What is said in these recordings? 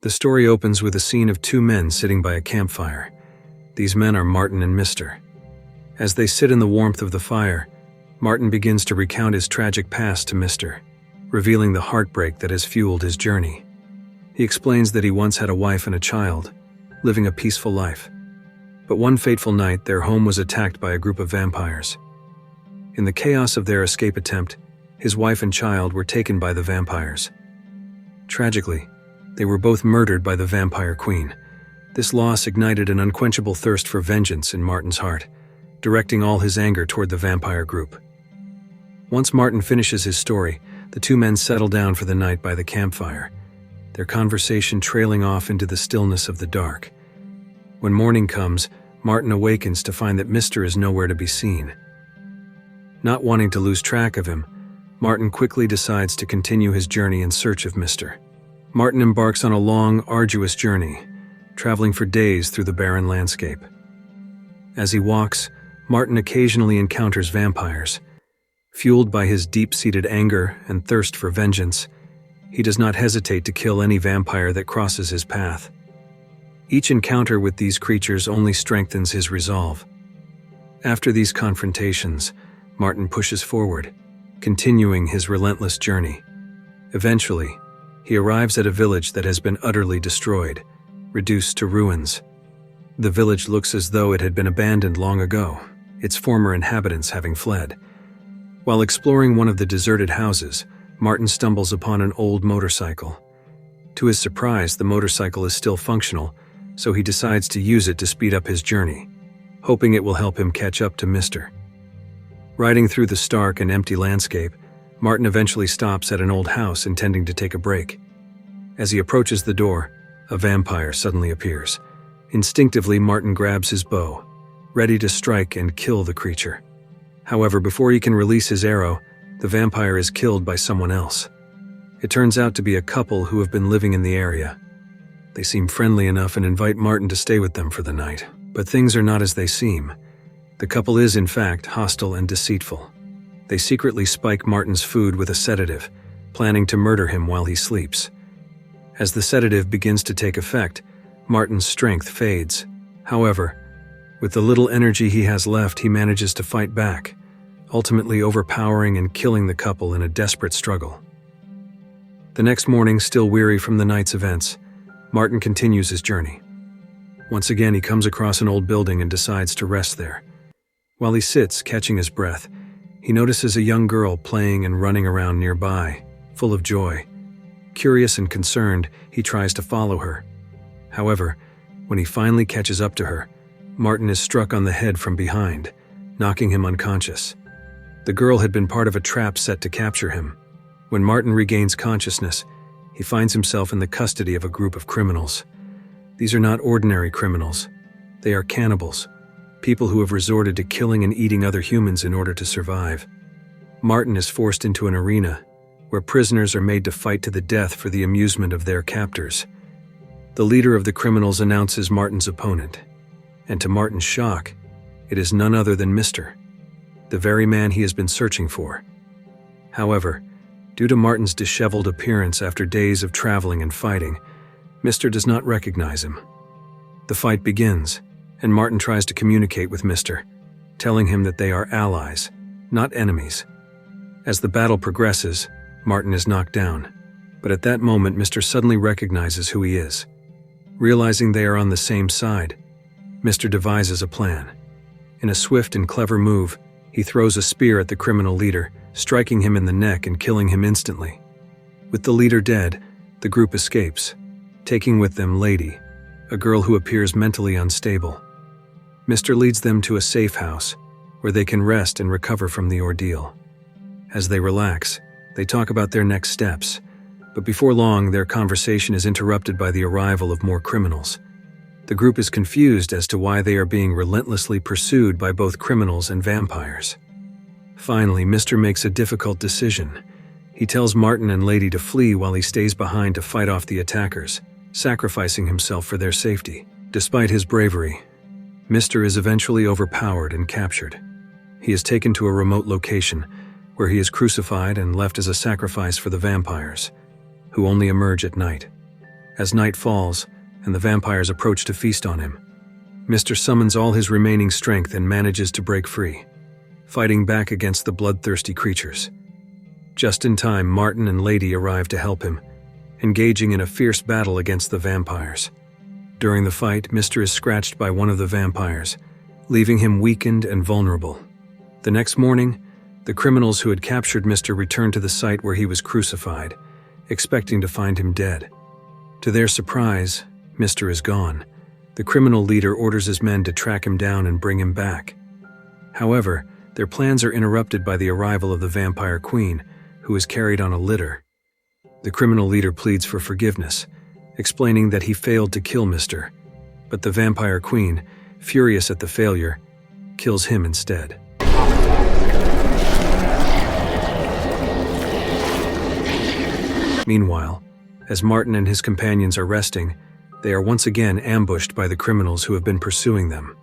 The story opens with a scene of two men sitting by a campfire. These men are Martin and Mr. As they sit in the warmth of the fire, Martin begins to recount his tragic past to Mr., revealing the heartbreak that has fueled his journey. He explains that he once had a wife and a child, living a peaceful life. But one fateful night, their home was attacked by a group of vampires. In the chaos of their escape attempt, his wife and child were taken by the vampires. Tragically, they were both murdered by the vampire queen. This loss ignited an unquenchable thirst for vengeance in Martin's heart, directing all his anger toward the vampire group. Once Martin finishes his story, the two men settle down for the night by the campfire, their conversation trailing off into the stillness of the dark. When morning comes, Martin awakens to find that Mr. is nowhere to be seen. Not wanting to lose track of him, Martin quickly decides to continue his journey in search of Mr. Martin embarks on a long, arduous journey, traveling for days through the barren landscape. As he walks, Martin occasionally encounters vampires. Fueled by his deep-seated anger and thirst for vengeance, he does not hesitate to kill any vampire that crosses his path. Each encounter with these creatures only strengthens his resolve. After these confrontations, Martin pushes forward, continuing his relentless journey. Eventually, he arrives at a village that has been utterly destroyed, reduced to ruins. The village looks as though it had been abandoned long ago, its former inhabitants having fled. While exploring one of the deserted houses, Martin stumbles upon an old motorcycle. To his surprise, the motorcycle is still functional, so he decides to use it to speed up his journey, hoping it will help him catch up to Mr. Riding through the stark and empty landscape, Martin eventually stops at an old house intending to take a break. As he approaches the door, a vampire suddenly appears. Instinctively, Martin grabs his bow, ready to strike and kill the creature. However, before he can release his arrow, the vampire is killed by someone else. It turns out to be a couple who have been living in the area. They seem friendly enough and invite Martin to stay with them for the night. But things are not as they seem. The couple is, in fact, hostile and deceitful. They secretly spike Martin's food with a sedative, planning to murder him while he sleeps. As the sedative begins to take effect, Martin's strength fades. However, with the little energy he has left, he manages to fight back, ultimately overpowering and killing the couple in a desperate struggle. The next morning, still weary from the night's events, Martin continues his journey. Once again, he comes across an old building and decides to rest there. While he sits, catching his breath, he notices a young girl playing and running around nearby, full of joy. Curious and concerned, he tries to follow her. However, when he finally catches up to her, Martin is struck on the head from behind, knocking him unconscious. The girl had been part of a trap set to capture him. When Martin regains consciousness, he finds himself in the custody of a group of criminals. These are not ordinary criminals. They are cannibals, people who have resorted to killing and eating other humans in order to survive. Martin is forced into an arena where prisoners are made to fight to the death for the amusement of their captors. The leader of the criminals announces Martin's opponent, and to Martin's shock, it is none other than Mr., the very man he has been searching for. However, due to Martin's disheveled appearance after days of traveling and fighting, Mr. does not recognize him. The fight begins, and Martin tries to communicate with Mr., telling him that they are allies, not enemies. As the battle progresses, Martin is knocked down, but at that moment Mr. suddenly recognizes who he is. Realizing they are on the same side, Mr. devises a plan. In a swift and clever move, he throws a spear at the criminal leader, striking him in the neck and killing him instantly. With the leader dead, the group escapes, taking with them Lady, a girl who appears mentally unstable. Mr. leads them to a safe house, where they can rest and recover from the ordeal. As they relax, they talk about their next steps, but before long, their conversation is interrupted by the arrival of more criminals. The group is confused as to why they are being relentlessly pursued by both criminals and vampires. Finally, Mr. makes a difficult decision. He tells Martin and Lady to flee while he stays behind to fight off the attackers, sacrificing himself for their safety. Despite his bravery, Mr. is eventually overpowered and captured. He is taken to a remote location, where he is crucified and left as a sacrifice for the vampires, who only emerge at night. As night falls, and the vampires approach to feast on him, Mr. summons all his remaining strength and manages to break free, fighting back against the bloodthirsty creatures. Just in time, Martin and Lady arrive to help him, engaging in a fierce battle against the vampires. During the fight, Mr. is scratched by one of the vampires, leaving him weakened and vulnerable. The next morning, the criminals who had captured Mr. return to the site where he was crucified, expecting to find him dead. To their surprise, Mr. is gone. The criminal leader orders his men to track him down and bring him back. However, their plans are interrupted by the arrival of the vampire queen, who is carried on a litter. The criminal leader pleads for forgiveness, explaining that he failed to kill Mr., but the vampire queen, furious at the failure, kills him instead. Meanwhile, as Martin and his companions are resting, they are once again ambushed by the criminals who have been pursuing them.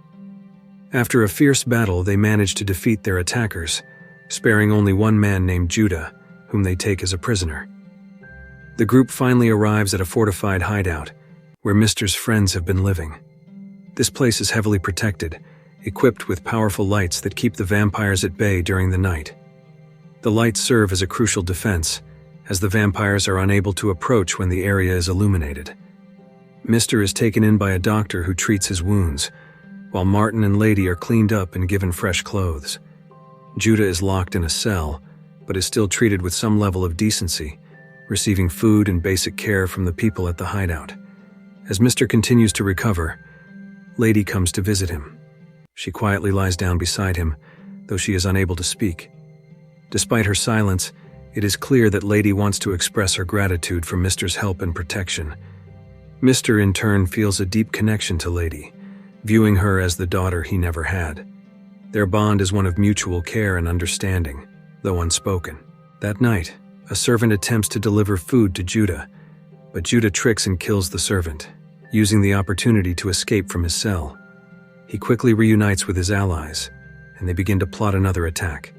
After a fierce battle, they manage to defeat their attackers, sparing only one man named Judah, whom they take as a prisoner. The group finally arrives at a fortified hideout, where Mr.'s friends have been living. This place is heavily protected, equipped with powerful lights that keep the vampires at bay during the night. The lights serve as a crucial defense, as the vampires are unable to approach when the area is illuminated. Mr. is taken in by a doctor who treats his wounds, while Martin and Lady are cleaned up and given fresh clothes. Judah is locked in a cell, but is still treated with some level of decency, receiving food and basic care from the people at the hideout. As Mr. continues to recover, Lady comes to visit him. She quietly lies down beside him, though she is unable to speak. Despite her silence, it is clear that Lady wants to express her gratitude for Mr.'s help and protection. Mr. in turn feels a deep connection to Lady, viewing her as the daughter he never had. Their bond is one of mutual care and understanding, though unspoken. That night, a servant attempts to deliver food to Judah, but Judah tricks and kills the servant, using the opportunity to escape from his cell. He quickly reunites with his allies, and they begin to plot another attack.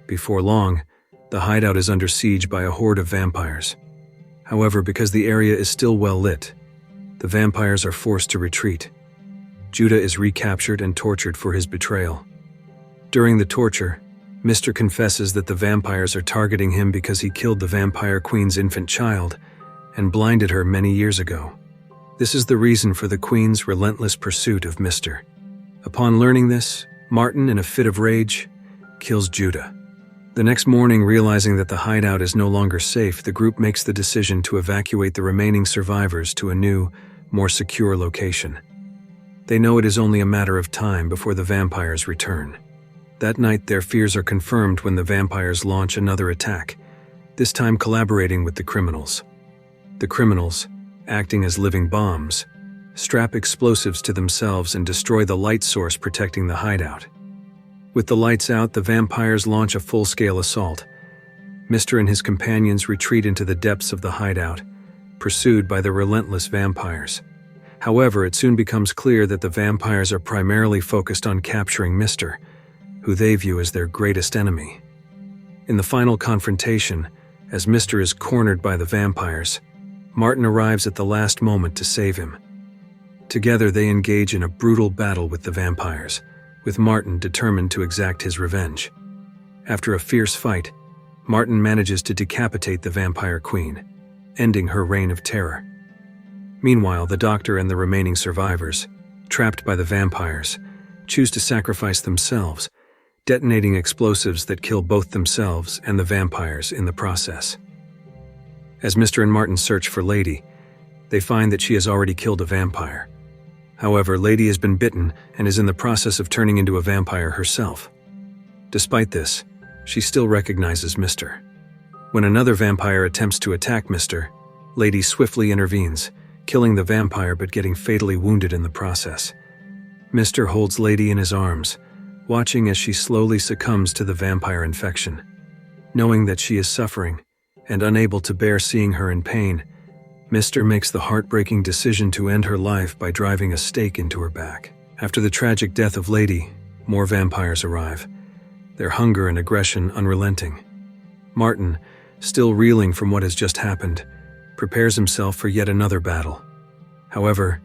Before long, the hideout is under siege by a horde of vampires. However, because the area is still well lit, the vampires are forced to retreat. Judah is recaptured and tortured for his betrayal. During the torture, Mr. confesses that the vampires are targeting him because he killed the vampire queen's infant child and blinded her many years ago. This is the reason for the queen's relentless pursuit of Mr. Upon learning this, Martin, in a fit of rage, kills Judah. The next morning, realizing that the hideout is no longer safe, the group makes the decision to evacuate the remaining survivors to a new, more secure location. They know it is only a matter of time before the vampires return. That night, their fears are confirmed when the vampires launch another attack, this time collaborating with the criminals. The criminals, acting as living bombs, strap explosives to themselves and destroy the light source protecting the hideout. With the lights out, the vampires launch a full-scale assault. Mr. and his companions retreat into the depths of the hideout, pursued by the relentless vampires. However, it soon becomes clear that the vampires are primarily focused on capturing Mr., who they view as their greatest enemy. In the final confrontation, as Mr. is cornered by the vampires, Martin arrives at the last moment to save him. Together, they engage in a brutal battle with the vampires, with Martin determined to exact his revenge. After a fierce fight, Martin manages to decapitate the vampire queen, ending her reign of terror. Meanwhile, the doctor and the remaining survivors, trapped by the vampires, choose to sacrifice themselves, detonating explosives that kill both themselves and the vampires in the process. As Mr. and Martin search for Lady, they find that she has already killed a vampire. However, Lady has been bitten and is in the process of turning into a vampire herself. Despite this, she still recognizes Mr. When another vampire attempts to attack Mr., Lady swiftly intervenes, killing the vampire but getting fatally wounded in the process. Mr. holds Lady in his arms, watching as she slowly succumbs to the vampire infection. Knowing that she is suffering and unable to bear seeing her in pain, Mr. makes the heartbreaking decision to end her life by driving a stake into her back. After the tragic death of Lady, more vampires arrive, their hunger and aggression unrelenting. Martin, still reeling from what has just happened, prepares himself for yet another battle. However,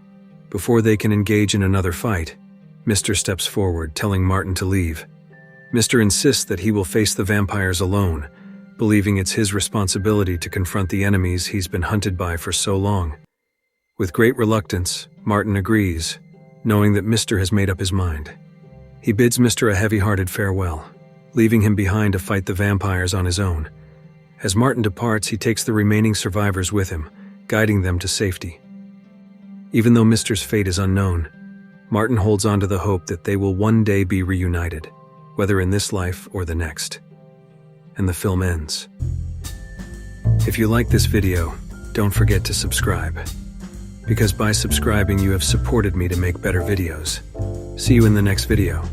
before they can engage in another fight, Mr. steps forward, telling Martin to leave. Mr. insists that he will face the vampires alone, believing it's his responsibility to confront the enemies he's been hunted by for so long. With great reluctance, Martin agrees, knowing that Mr. has made up his mind. He bids Mr. a heavy-hearted farewell, leaving him behind to fight the vampires on his own. As Martin departs, he takes the remaining survivors with him, guiding them to safety. Even though Mr.'s fate is unknown, Martin holds on to the hope that they will one day be reunited, whether in this life or the next. And the film ends. If you like this video, don't forget to subscribe, because by subscribing you have supported me to make better videos. See you in the next video.